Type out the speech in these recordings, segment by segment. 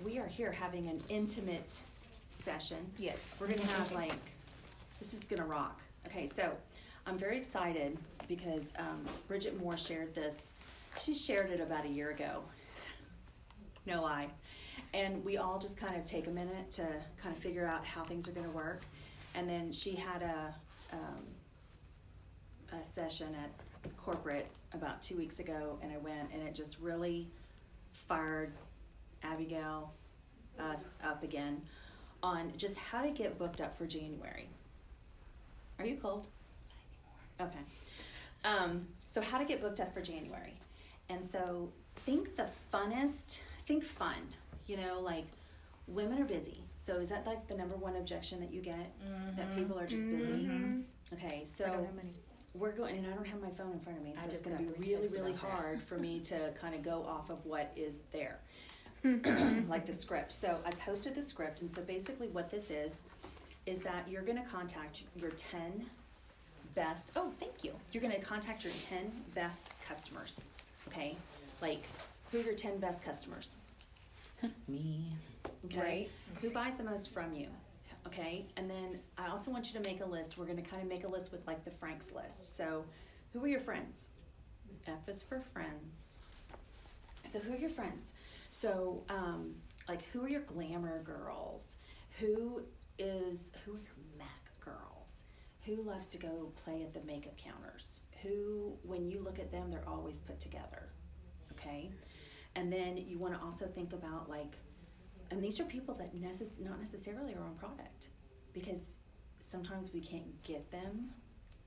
we are here having an intimate session. Yes. We're gonna have this is gonna rock. Okay, so I'm very excited because Bridget Moore shared this. She shared it about a year ago. No lie. And we all just kind of take a minute to kind of figure out how things are gonna work. And then she had a session at corporate about 2 weeks ago, and I went, and it just really fired Abigail, us up again on just how to get booked up for January. Are you cold? Okay. So how to get booked up for January. And so think fun, like women are busy. So is that like the number one objection that you get? That people are just busy? Okay, so I don't have money. we're going, and I don't have my phone in front of me, so I it's just gonna be got really, text really about that. hard for me to kind of go off of what is there. Like the script. So I posted the script, and so basically what this is that you're gonna contact your 10 best, you're gonna contact your 10 best customers, okay? Like, who are your 10 best customers? Me. Okay? Right. Who buys the most from you? Okay? And then I also want you to make a list. We're gonna kind of make a list with like the Frank's list. So, who are your friends? F is for friends. So, who are your friends? So, who are your glamour girls? Who are your MAC girls? Who loves to go play at the makeup counters? Who, when you look at them, they're always put together, okay? And then you want to also think about and these are people that not necessarily are on product, because sometimes we can't get them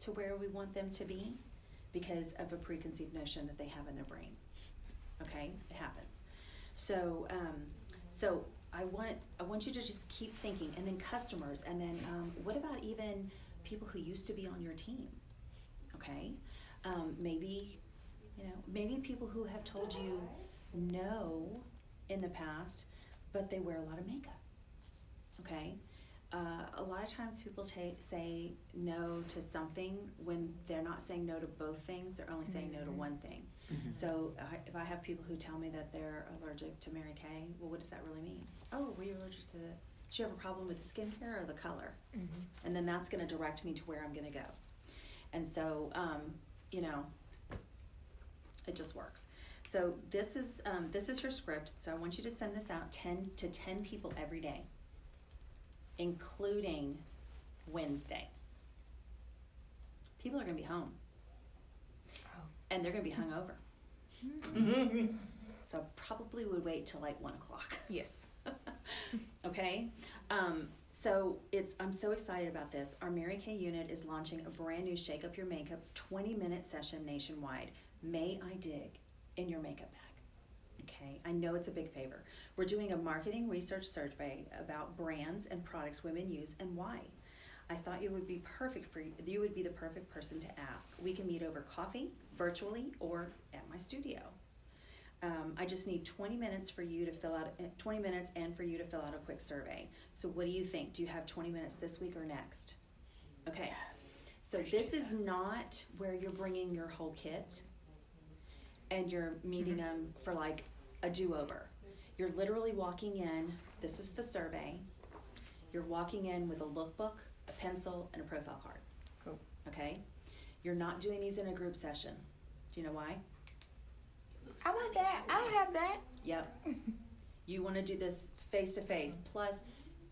to where we want them to be because of a preconceived notion that they have in their brain, okay? It happens. So, I want you to just keep thinking, and then customers, and then what about even people who used to be on your team, okay? Maybe people who have told you no in the past, but they wear a lot of makeup, okay? A lot of times people say no to something when they're not saying no to both things, they're only saying no to one thing. Mm-hmm. So if I have people who tell me that they're allergic to Mary Kay, well, what does that really mean? Oh, were you allergic to did you have a problem with the skincare or the color? And then that's gonna direct me to where I'm gonna go. And so, it just works. So this is your script. So I want you to send this out 10 to 10 people every day, including Wednesday. People are gonna be home. And they're gonna be hungover. So probably would wait till 1 o'clock. Yes. Okay? So I'm so excited about this. Our Mary Kay unit is launching a brand new Shake Up Your Makeup 20-minute session nationwide. May I dig in your makeup bag? Okay, I know it's a big favor. We're doing a marketing research survey about brands and products women use and why. I thought you would be perfect you would be the perfect person to ask. We can meet over coffee, virtually, or at my studio. I just need 20 minutes for you to fill out 20 minutes and for you to fill out a quick survey. So what do you think? Do you have 20 minutes this week or next? Okay. Yes. So this is not where you're bringing your whole kit and you're meeting them for a do-over. You're literally walking in. This is the survey. You're walking in with a lookbook, a pencil, and a profile card. Cool. Okay? You're not doing these in a group session. Do you know why? I want that. I don't have that. Yep. You want to do this face to face. Plus,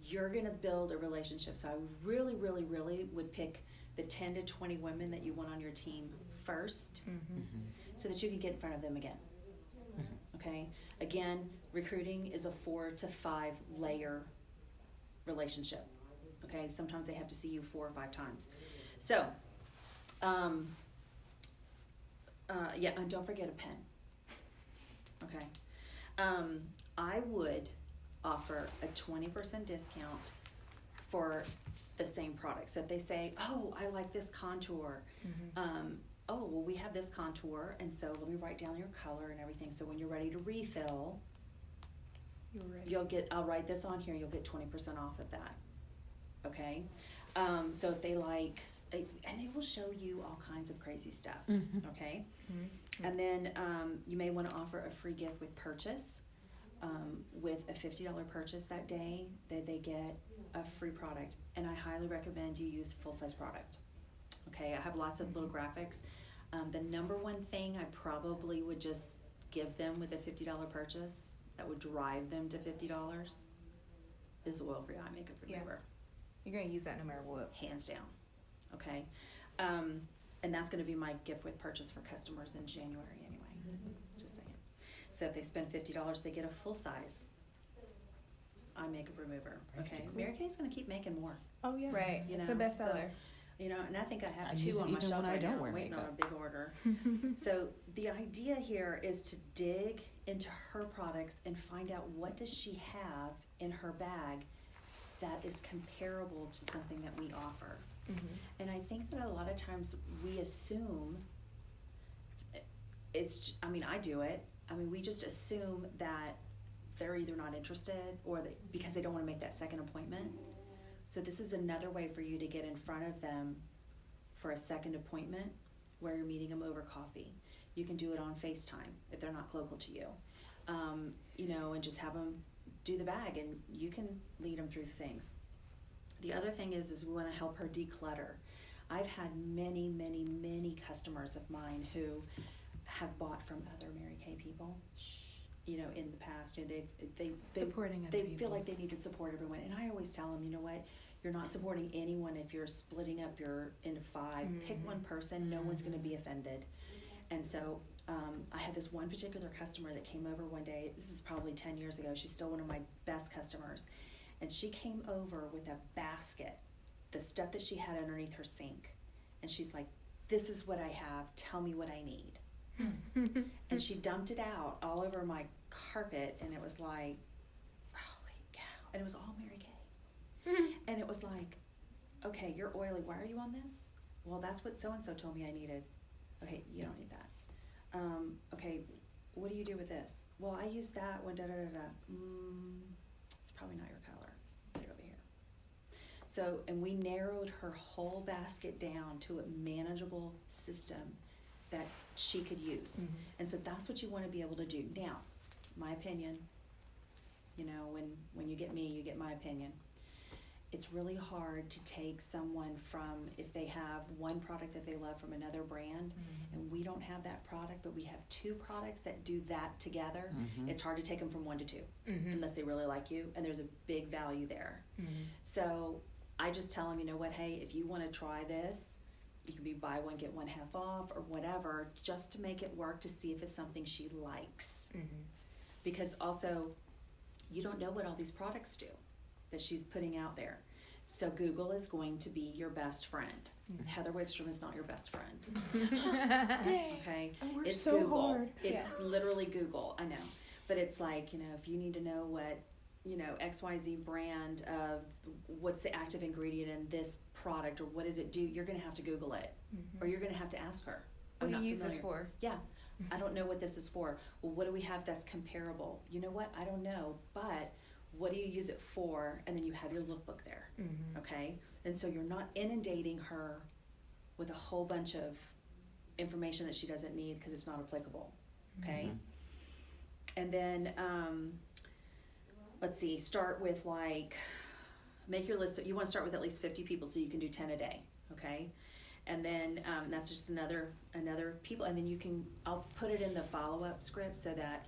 you're going to build a relationship. So I really, really, really would pick the 10 to 20 women that you want on your team first, so that you can get in front of them again. Okay? Again, recruiting is a 4 to 5 layer relationship. Okay? Sometimes they have to see you 4 or 5 times. So, and don't forget a pen. Okay. I would offer a 20% discount for the same product. So if they say, oh, I like this contour. Oh, well, we have this contour, and so let me write down your color and everything. So when you're ready to refill, You're ready. I'll write this on here, you'll get 20% off of that. Okay? So if they and they will show you all kinds of crazy stuff. Okay? And then you may want to offer a free gift with purchase, with a $50 purchase that day, they get a free product. And I highly recommend you use full-size product. Okay, I have lots of little graphics. The number one thing I probably would just give them with a $50 purchase that would drive them to $50 is oil-free eye makeup remover. You're going to use that no matter what. Hands down. Okay? And that's going to be my gift with purchase for customers in January anyway. Just saying. So if they spend $50, they get a full-size eye makeup remover. Okay? Mary Kay's going to keep making more. Oh, yeah. Right. You It's know, a bestseller. so, you know, and I think I have I 2 use it on my even shelf when I right don't now, wear waiting on makeup. a big order. So the idea here is to dig into her products and find out what does she have in her bag that is comparable to something that we offer. And I think that a lot of times we assume I do it. I mean, we just assume that they're either not interested or because they don't want to make that second appointment. So this is another way for you to get in front of them for a second appointment where you're meeting them over coffee. You can do it on FaceTime if they're not local to you, you know, and just have them do the bag and you can lead them through things. The other thing is we want to help her declutter. I've had many, many, many customers of mine who have bought from other Mary Kay people, you know, in the past. You know, they Supporting other they people. feel like they need to support everyone. And I always tell them, you know what, you're not supporting anyone if you're splitting up into 5. Pick one person, no one's going to be offended. And so I had this one particular customer that came over one day. This is probably 10 years ago. She's still one of my best customers. And she came over with a basket, the stuff that she had underneath her sink. And she's like, this is what I have. Tell me what I need. And she dumped it out all over my carpet. And it was like, holy cow. And it was all Mary Kay. And it was like, okay, you're oily. Why are you on this? Well, that's what so-and-so told me I needed. Okay, you don't need that. Okay, what do you do with this? Well, I use that one, it's probably not your color. Put it over here. So, and we narrowed her whole basket down to a manageable system that she could use. And so that's what you want to be able to do. Now, my opinion, you know, when you get me, you get my opinion. It's really hard to take someone from, if they have one product that they love from another brand, and we don't have that product, but we have 2 products that do that together, it's hard to take them from 1 to 2, unless they really like you, and there's a big value there. So I just tell them, you know what, hey, if you want to try this, you can be buy one, get one half off, or whatever, just to make it work, to see if it's something she likes. Because also, you don't know what all these products do that she's putting out there. So Google is going to be your best friend. Heather Wickstrom is not your best friend. Okay? Oh, It's so Google. hard. It's literally Google, I know. But it's like, you know, if you need to know what, you know, XYZ brand of what's the active ingredient in this product or what does it do, you're going to have to Google it. Or you're going to have to ask her. What do you use this for? Yeah. I don't know what this is for. Well, what do we have that's comparable? You know what? I don't know, but what do you use it for? And then you have your lookbook there, okay? And so you're not inundating her with a whole bunch of information that she doesn't need because it's not applicable, okay? And then, let's see, start with like, make your list. You want to start with at least 50 people so you can do 10 a day, okay? And then that's just another people, and then I'll put it in the follow-up script so that,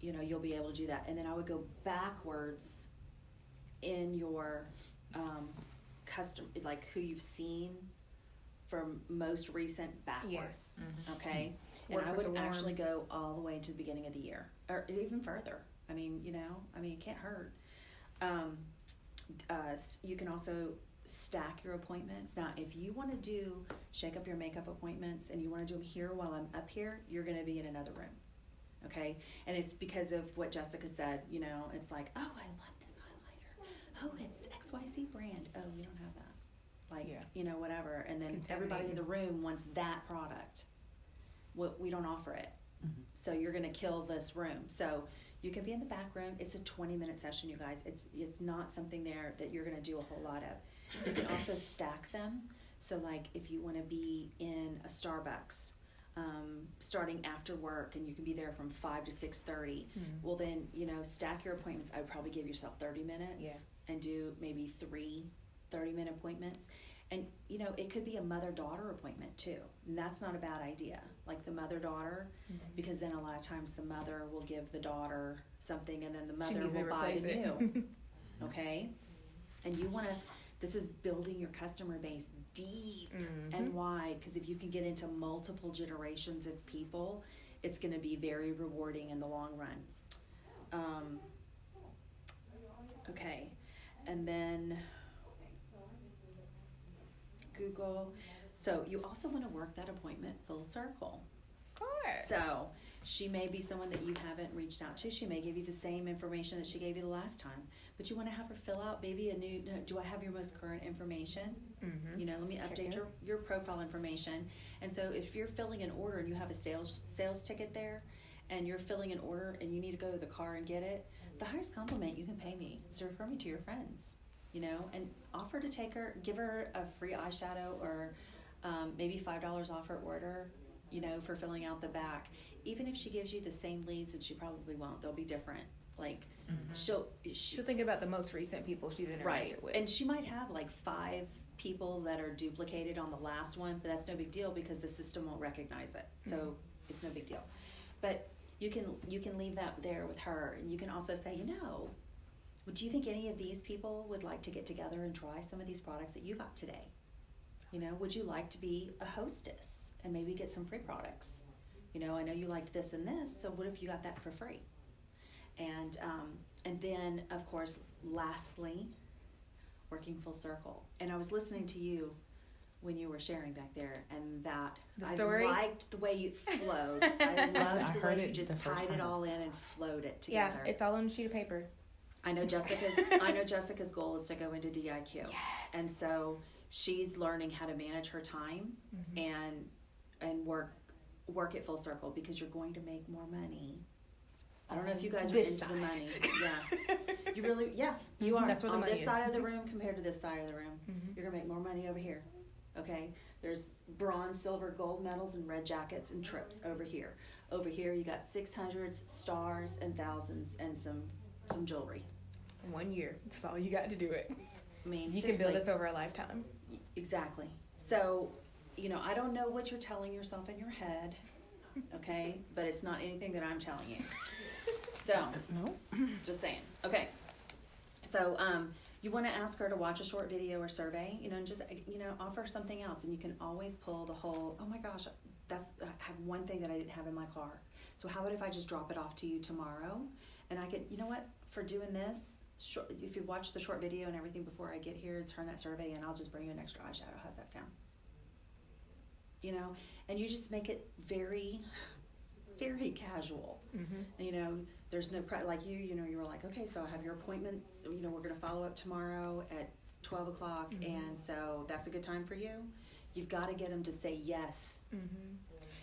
you know, you'll be able to do that. And then I would go backwards in your like who you've seen from most recent backwards, okay? Work And I with would the worm. actually go all the way to the beginning of the year, or even further. I mean, you know, it can't hurt. You can also stack your appointments. Now, if you want to shake up your makeup appointments and you want to do them here while I'm up here, you're going to be in another room. Okay? And it's because of what Jessica said, you know, it's like, oh, I love this highlighter. Oh, it's XYZ brand. Oh, we don't have that. Like, you know, whatever. And then everybody in the room wants that product. We don't offer it. So you're going to kill this room. So you can be in the back room. It's a 20-minute session, you guys. It's not something there that you're going to do a whole lot of. You can also stack them. So like if you want to be in a Starbucks, starting after work and you can be there from 5 to 6:30. Well, then, stack your appointments. I would probably give yourself 30 minutes and do maybe 3 30-minute appointments. And, it could be a mother-daughter appointment too. And that's not a bad idea. Like the mother-daughter, because then a lot of times the mother will give the daughter something and then the mother will buy the new. Okay? And this is building your customer base deep and wide, because if you can get into multiple generations of people, it's going to be very rewarding in the long run. Okay. And then Google. So you also want to work that appointment full circle. Of course. So she may be someone that you haven't reached out to. She may give you the same information that she gave you the last time, but you want to have her fill out maybe do I have your most current information? Let me update your profile information. And so if you're filling an order and you have a sales ticket there and you're filling an order and you need to go to the car and get it, the highest compliment you can pay me is to refer me to your friends, and offer to give her a free eyeshadow or maybe $5 off her order, for filling out the back. Even if she gives you the same leads, and she probably won't, they'll be different. Like she'll think about the most recent people she's interacted with. And she might have like 5 people that are duplicated on the last one, but that's no big deal because the system won't recognize it. So it's no big deal. But you can leave that there with her, and you can also say, do you think any of these people would like to get together and try some of these products that you got today? Would you like to be a hostess and maybe get some free products? I know you liked this and this, so what if you got that for free? And then, of course, lastly, working full circle. And I was listening to you when you were sharing back there, and the story? I liked the way you flowed. I loved the way you just tied it all in and flowed it together. Yeah, it's all on a sheet of paper. I know Jessica's goal is to go into DIQ. Yes. And so she's learning how to manage her time and work it full circle, because you're going to make more money. I don't know if you guys are into the money. Yeah. You really, you are. That's where the on money this is. Side of the room compared to this side of the room. You're going to make more money over here. Okay? There's bronze, silver, gold medals and red jackets and trips over here. Over here you got 600s, stars, and thousands, and some jewelry. 1 year. That's all you got to do it. I mean, you seriously. can build this over a lifetime. Exactly. So, I don't know what you're telling yourself in your head, okay? But it's not anything that I'm telling you. So, just saying. Okay. So, you want to ask her to watch a short video or survey, and just, offer something else. And you can always pull the whole, oh my gosh, I have one thing that I didn't have in my car. So how about if I just drop it off to you tomorrow? And I could, for doing this, if you watch the short video and everything before I get here, turn that survey and I'll just bring you an extra eyeshadow. How's that sound? And you just make it very, very casual. There's no like you were like, okay, so I have your appointment, we're going to follow up tomorrow at 12 o'clock. And so that's a good time for you. You've got to get them to say yes.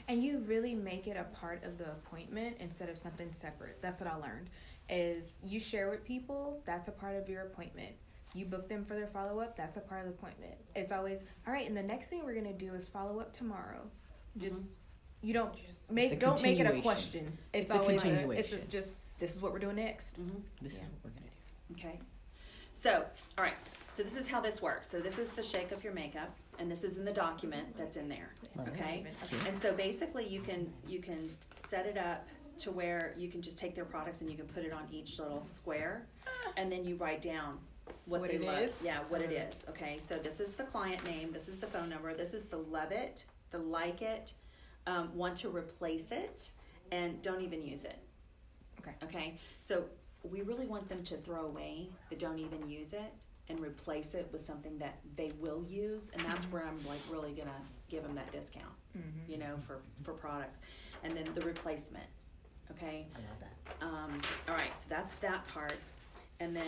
And you really make it a part of the appointment instead of something separate. That's what I learned, is you share with people, that's a part of your appointment. You book them for their follow-up, that's a part of the appointment. It's always, all right, and the next thing we're going to do is follow up tomorrow. Just, you don't make it a question. It's always a continuation. It's just, this is what we're doing next. This is what we're going to do. Okay. So, all right. So this is how this works. So this is the shake of your makeup, and this is in the document that's in there. Okay. And so basically, you can set it up to where you can just take their products and you can put it on each little square, and then you write down what they love. Is. Yeah, what it is. Okay. So this is the client name. This is the phone number. This is the love it, the like it, want to replace it, and don't even use it. Okay. So we really want them to throw away the don't even use it and replace it with something that they will use, and that's where I'm like really gonna give them that discount, for products, and then the replacement. Okay. I love that. All right. So that's that part, and then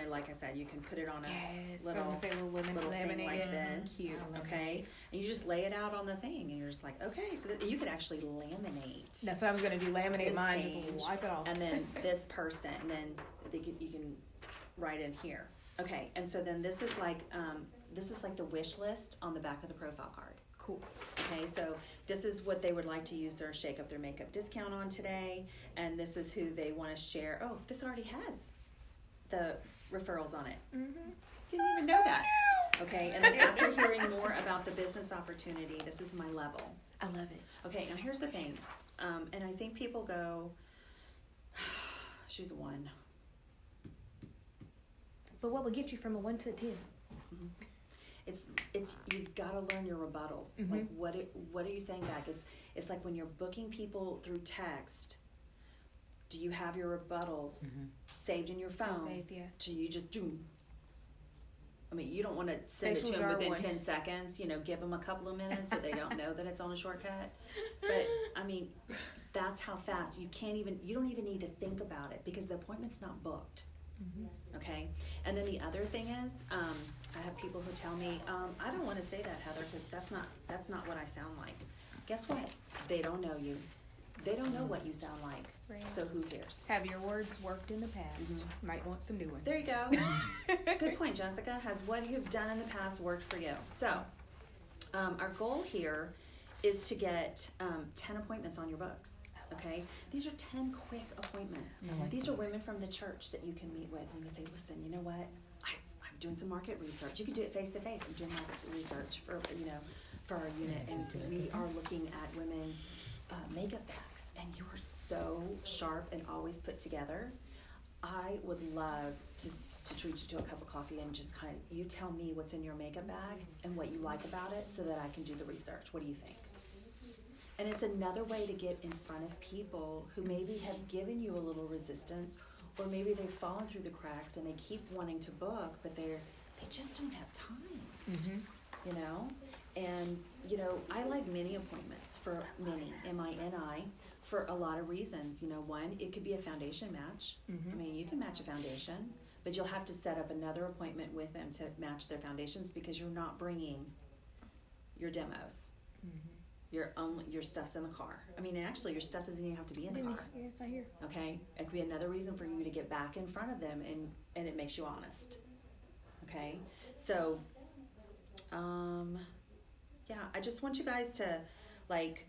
like I said, you can put it on a little thing like this. Cute. Okay. And you just lay it out on the thing, and you're just like, okay, so that you could actually laminate. That's what I was gonna do. Laminate this mine, page, just wipe it off. and then this person, and then you can write in here. Okay, and so then this is like the wish list on the back of the profile card. Cool. Okay, so this is what they would like to use their Shake Up Their Makeup discount on today, and this is who they want to share. Oh, this already has the referrals on it. Mm-hmm. Didn't even know that. Okay, and then after hearing more about the business opportunity, this is my level. I love it. Okay, now here's the thing, and I think people go, she's a 1. But what would get you from a 1 to a 10? It's you've got to learn your rebuttals. Mhm. Like what are you saying back? It's like when you're booking people through text. Do you have your rebuttals saved in your phone? Saved, yeah. Do you just do? I mean, you don't want to send Facial it to them jar within one. 10 seconds. You know, give them a couple of minutes so they don't know that it's on a shortcut. But I mean, that's how fast you don't even need to think about it because the appointment's not booked. Okay, and then the other thing is, I have people who tell me, I don't want to say that, Heather, because that's not what I sound like. Guess what? They don't know you. They don't know what you sound like. Right. So who cares? Have your words worked in the past? Might want some new ones. There you go. Good point, Jessica. Has what you've done in the past worked for you? So, our goal here is to get 10 appointments on your books. Okay, these are 10 quick appointments. These are women from the church that you can meet with, and you say, "Listen, you know what? I'm doing some market research. You can do it face to face. I'm doing market research for our unit, and we are looking at women's makeup bags, and you are so sharp and always put together. I would love to treat you to a cup of coffee and just you tell me what's in your makeup bag and what you like about it, so that I can do the research. What do you think?" And it's another way to get in front of people who maybe have given you a little resistance, or maybe they've fallen through the cracks and they keep wanting to book, but they just don't have time, you know? And, you know, I like mini appointments for mini, M-I-N-I, for a lot of reasons. You know, one, it could be a foundation match. I mean, you can match a foundation, but you'll have to set up another appointment with them to match their foundations because you're not bringing your demos. Your stuff's in the car. I mean, actually, your stuff doesn't even have to be in the car. Yeah, it's not here. Okay? It could be another reason for you to get back in front of them, and it makes you honest. Okay? So, yeah, I just want you guys to, like,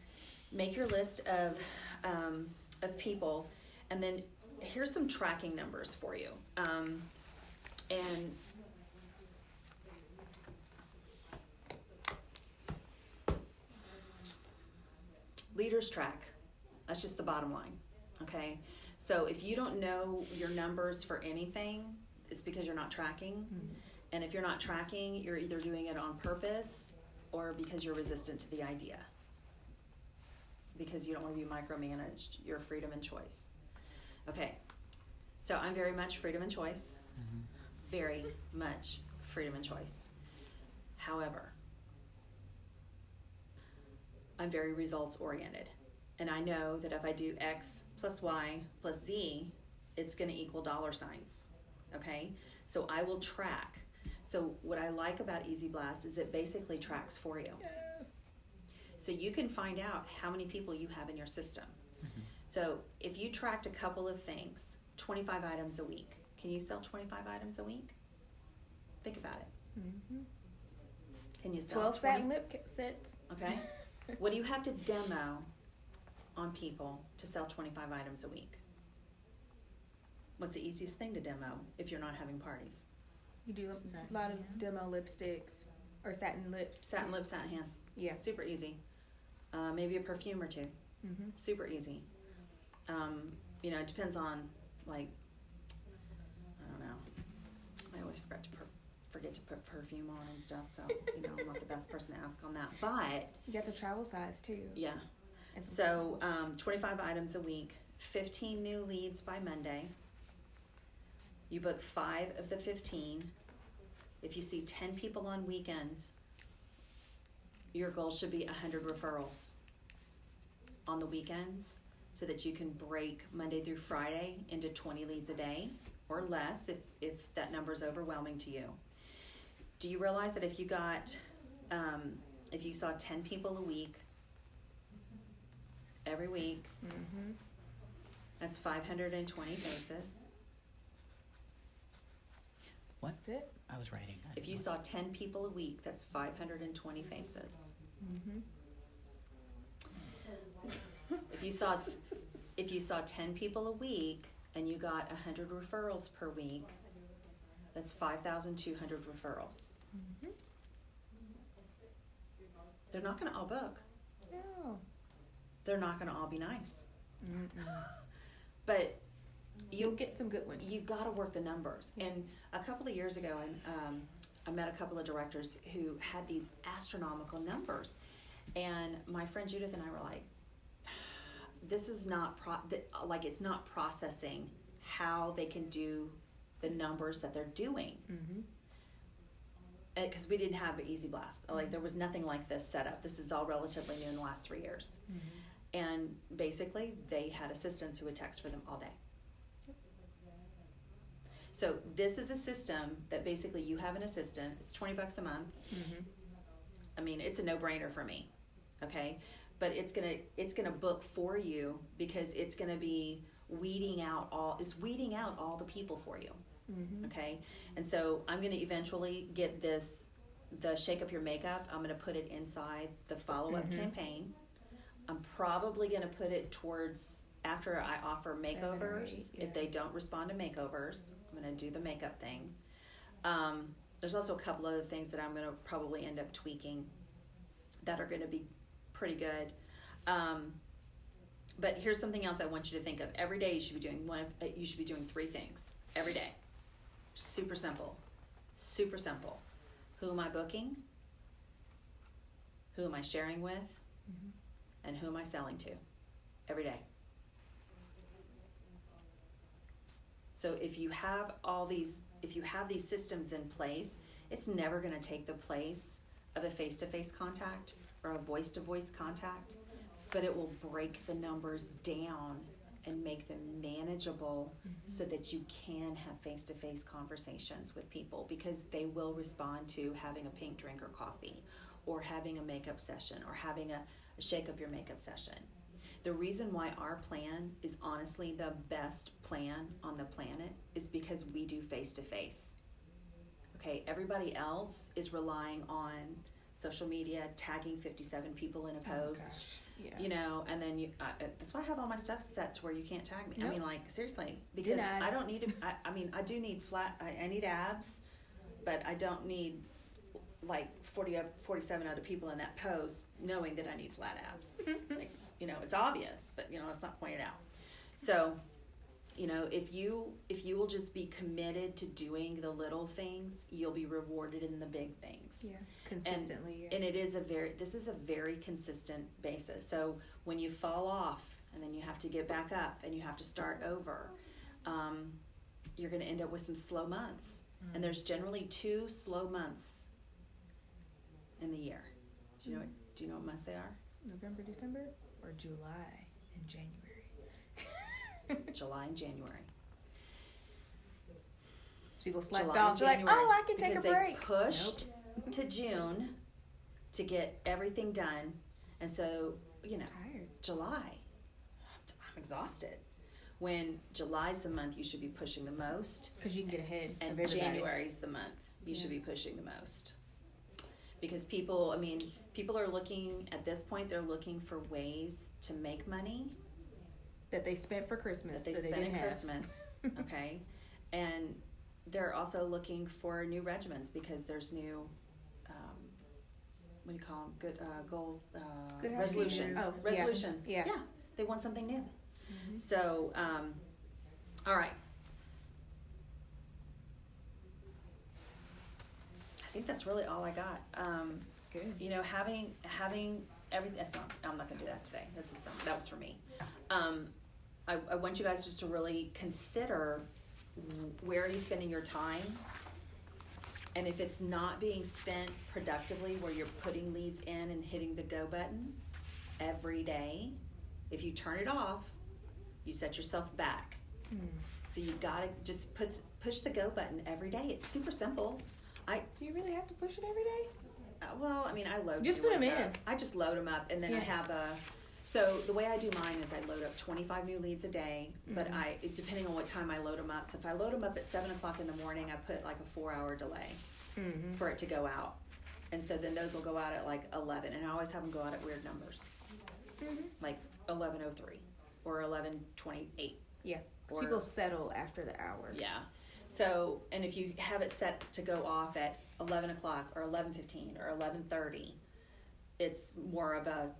make your list of people, and then here's some tracking numbers for you. And leaders track. That's just the bottom line. Okay? So if you don't know your numbers for anything, it's because you're not tracking. And if you're not tracking, you're either doing it on purpose or because you're resistant to the idea. Because you don't want to be micromanaged. You're freedom and choice. Okay. So I'm very much freedom and choice. Very much freedom and choice. However, I'm very results oriented. And I know that if I do X plus Y plus Z, it's going to equal dollar signs. Okay? So I will track. So what I like about Easy Blast is it basically tracks for you. Yes. So you can find out how many people you have in your system. So if you tracked a couple of things, 25 items a week, can you sell 25 items a week? Think about it. Can you sell 12 20? satin lip sets. Okay. What do you have to demo on people to sell 25 items a week? What's the easiest thing to demo if you're not having parties? You do a lot of demo lipsticks or satin lips. Satin lips, satin hands. Yeah. Super easy. Maybe a perfume or two. Super easy. You know, it depends on, like, I don't know. I always forget to put perfume on and stuff, so, you know, I'm not the best person to ask on that. But You got the travel size too. yeah. So 25 items a week, 15 new leads by Monday. You book 5 of the 15. If you see 10 people on weekends, your goal should be 100 referrals on the weekends so that you can break Monday through Friday into 20 leads a day or less if that number is overwhelming to you. Do you realize that if you got, if you saw 10 people a week, every week, that's 520 faces. What? That's it. I was writing. If you saw 10 people a week, that's 520 faces. Mm-hmm. If you saw 10 people a week and you got 100 referrals per week, that's 5,200 referrals. Mm-hmm. They're not going to all book. No. They're not going to all be nice. Mm-mm. But You'll get some good ones. you got to work the numbers. And a couple of years ago, I met a couple of directors who had these astronomical numbers. And my friend Judith and I were like, this is not, it's not processing how they can do the numbers that they're doing. Mm-hmm. Because we didn't have Easy Blast. Like, there was nothing like this set up. This is all relatively new in the last 3 years. Mm-hmm. And basically, they had assistants who would text for them all day. So this is a system that basically you have an assistant. It's $20 a month. Mm-hmm. I mean, it's a no-brainer for me. Okay, but it's gonna book for you because it's gonna be weeding out all the people for you. Mm-hmm. Okay, and so I'm gonna eventually get the Shake Up Your Makeup. I'm gonna put it inside the follow-up Mm-hmm. campaign. I'm probably gonna put it towards after I offer 7 or makeovers. 8, yeah. If they don't respond to makeovers, I'm gonna do the makeup thing. There's also a couple other things that I'm gonna probably end up tweaking that are gonna be pretty good. But here's something else I want you to think of. Every day you should be doing 3 things every day. Super simple. Super simple. Who am I booking? Who am I sharing with? Mm-hmm. And who am I selling to? Every day. So if you have these systems in place, it's never going to take the place of a face-to-face contact or a voice-to-voice contact, but it will break the numbers down and make them manageable so that you can have face-to-face conversations with people, because they will respond to having a pink drink or coffee, or having a makeup session, or having a Shake Up Your Makeup session. The reason why our plan is honestly the best plan on the planet is because we do face-to-face. Okay, everybody else is relying on social media, tagging 57 people in a post. Gosh. Yeah. You know, and then that's why I have all my stuff set to where you can't tag me. Nope. I mean, like, seriously, because Denied. I don't need to, I mean, I do need I need abs, but I don't need like 47 other people in that post knowing that I need flat abs. Like, you know, it's obvious, but you know, it's not pointed out. So, you know, if you will just be committed to doing the little things, you'll be rewarded in the big things. Yeah. Consistently. And this is a very consistent basis. So when you fall off and then you have to get back up and you have to start over, you're going to end up with some slow months. Mm-hmm. And there's generally 2 slow months in the year. Do you know what months they are? November, December, or July and January? July and January. So people slacked July off. and They're like, January, oh, I can take a because break. they pushed to June to get everything done. And so, you know, Tired. July, I'm exhausted. When July's the month you should be pushing the most, Because you can get ahead and of everybody. January's the month you should be pushing the most. Because people are looking, at this point, they're looking for ways to make money That they spent for Christmas. that they spend didn't at have. Christmas, okay? And they're also looking for new regimens because there's new, what do you call them? Good resolutions. housekeeping. Oh, yeah. Resolutions. Yeah. They want something new. Mm-hmm. So, all right. I think that's really all I got. It's good. You know, having everything. I'm not gonna do that today. That was for me. I want you guys just to really consider where are you spending your time, and if it's not being spent productively, where you're putting leads in and hitting the go button every day. If you turn it off, you set yourself back. So you gotta just push the go button every day. It's super simple. Do you really have to push it every day? Well, I mean, I load. Just new put 'em ones in. up. I just load them up, and then I Yeah. have so the way I do mine is I load up 25 new leads a day, but depending on what time I load them up. So if I load them up at 7 o'clock in the morning, I put like a 4-hour delay Mm-hmm. for it to go out. And so then those will go out at like 11, and I always have them go out at weird numbers, like 11:03 or 11:28. Yeah, 'cause Or- people settle after the hour. Yeah. So, and if you have it set to go off at 11 o'clock or 11:15 or 11:30, it's more of a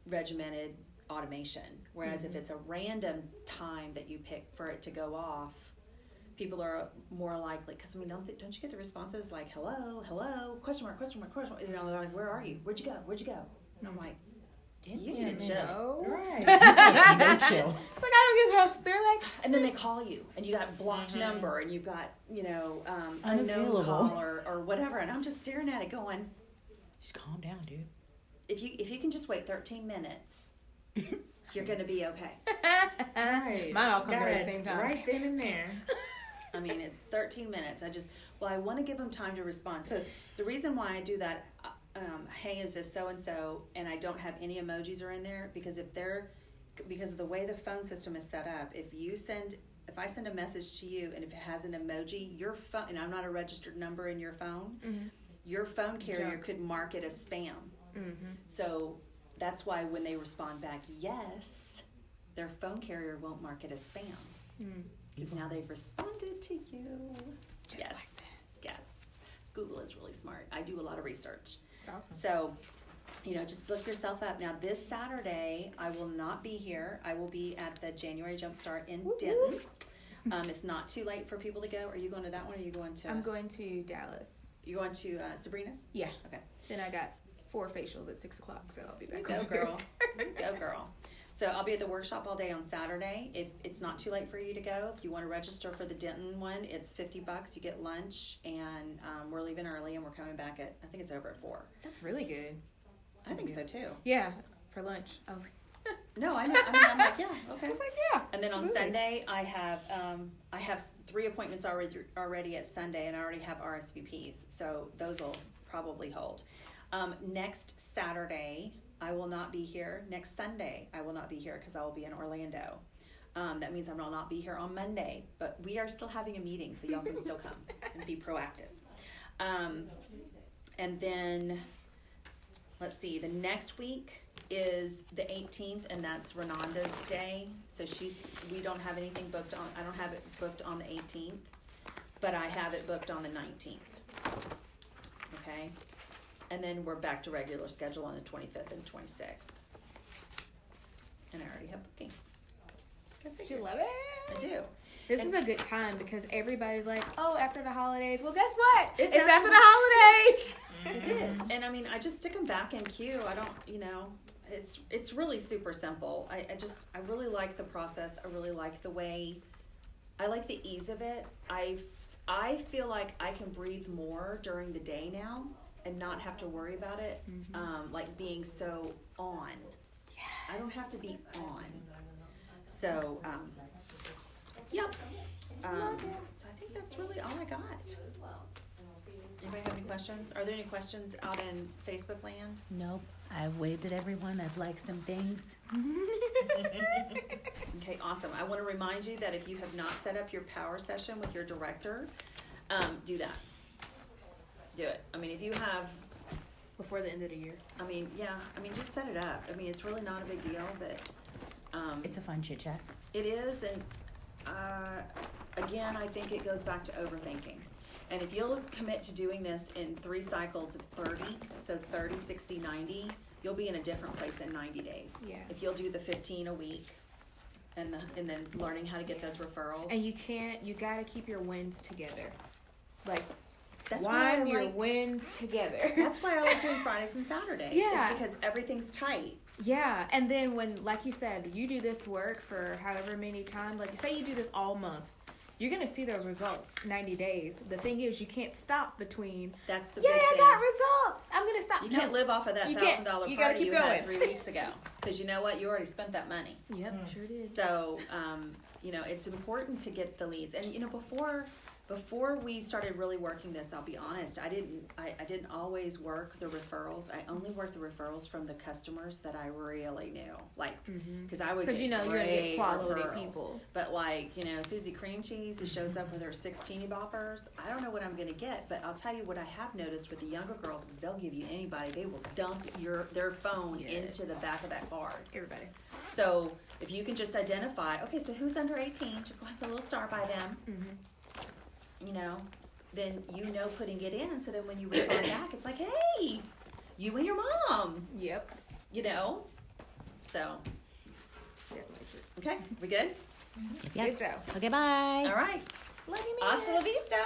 regimented automation. Whereas if it's a random time that you pick for it to go off, people are more likely, because I mean, don't you get the responses like, hello, question mark, question mark, question mark, you know, they're like, where are you? Where'd you go? And I'm like, you need to chill. No. Right. No chill. It's like, I don't get those. They're like, And then they call you, and you got blocked number, and you've got, you know, unknown Unavailable. caller or whatever, and I'm just staring at it going, Just calm down, dude. if you can just wait 13 minutes, you're gonna be okay. Right. Mine all come Got through at the it same time. Right then and there. I mean, it's 13 minutes. I want to give them time to respond. So the reason why I do that, hey, is this so-and-so, and I don't have any emojis are in there, because because of the way the phone system is set up, if I send a message to you and if it has an emoji, your phone, and I'm not a registered number in your phone, your phone carrier Junk. could mark it as spam. So that's why when they respond back yes, their phone carrier won't mark it as spam. Because now they've responded to you. Just yes. like this. Yes. Google is really smart. I do a lot of research. It's awesome. So, you know, just look yourself up. Now, this Saturday, I will not be here. I will be at the January Jumpstart in Whoop, Denton. It's not too late for people to go. Are you going to that one, or are you going to? I'm going to Dallas. You going to Sabrina's? Yeah. Okay. Then I got 4 facials at 6 o'clock, so I'll be back. Go, over girl. here. Go, girl. So I'll be at the workshop all day on Saturday. If it's not too late for you to go, if you want to register for the Denton one, it's $50. You get lunch, and we're leaving early, and we're coming back at, I think it's over at 4. That's really good. I think so too. Yeah, for lunch. I was like, No, I know. I mean, I'm like, yeah, okay. I was like, yeah. And then on absolutely. Sunday, I have 3 appointments already at Sunday, and I already have RSVPs, so those will probably hold. Next Saturday, I will not be here. Next Sunday, I will not be here because I will be in Orlando. That means I will not be here on Monday, but we are still having a meeting, so y'all can still come and be proactive. And then, let's see, the next week is the 18th, and that's Renanda's day. So we don't have anything booked on, I don't have it booked on the 18th, but I have it booked on the 19th. Okay? And then we're back to regular schedule on the 25th and 26th. And I already have bookings. Go Do figure. you love it? I do. This And- is a good time because everybody's like, oh, after the holidays. Well, guess what? It's It's after after the holidays. It is. And I mean, I just stick them back in queue. I don't, you know, it's really super simple. I really like the process. I really like the way, I like the ease of it. I feel like I can breathe more during the day now and not have to worry about it, like being so on. I don't have to be on. So, yep. So I think that's really all I got. Anybody have any questions? Are there any questions out in Facebook land? Nope. I've waved at everyone. I've liked some things. Okay, awesome. I want to remind you that if you have not set up your power session with your director, do that. Do it. I mean, if you have, Before the end of the year. just set it up. I mean, it's really not a big deal, but It's a fun chit chat. it is. And again, I think it goes back to overthinking. And if you'll commit to doing this in 3 cycles of 30, so 30, 60, 90, you'll be in a different place in 90 days. Yeah. If you'll do the 15 a week and then learning how to get those referrals. And you gotta keep your wins together. Like, That's why I wind your like- wins together. That's why I like doing Fridays and Saturdays. Yeah. Is because everything's tight. Yeah, and then when, like you said, you do this work for however many times, like say you do this all month, you're gonna see those results 90 days. The thing is, you can't stop between. That's the Yeah, big I thing. got results. I'm gonna stop. You can't live off of that You can't. $1,000 You gotta party keep you had going. 3 weeks ago. Because you know what? You already spent that money. Yep, sure did. So, it's important to get the leads. And, before before we started really working this, I'll be honest, I didn't always work the referrals. I only worked the referrals from the customers that I really knew, like, because I would get Because you're gonna great get quality referrals. people. But like, Susie Cream Cheese, who shows up with her 6 teeny boppers, I don't know what I'm gonna get, but I'll tell you what I have noticed with the younger girls is they'll give you anybody. They will dump their phone Yes. into the back of that card. Everybody. So if you can just identify, okay, so who's under 18, just go have a little star by them, then putting it in, so then when you respond back, it's like, hey, you and your mom, Yep. So, Definitely true. okay, we good? Yeah. Good so. Okay, bye. All right. Love you, man. Hasta la vista.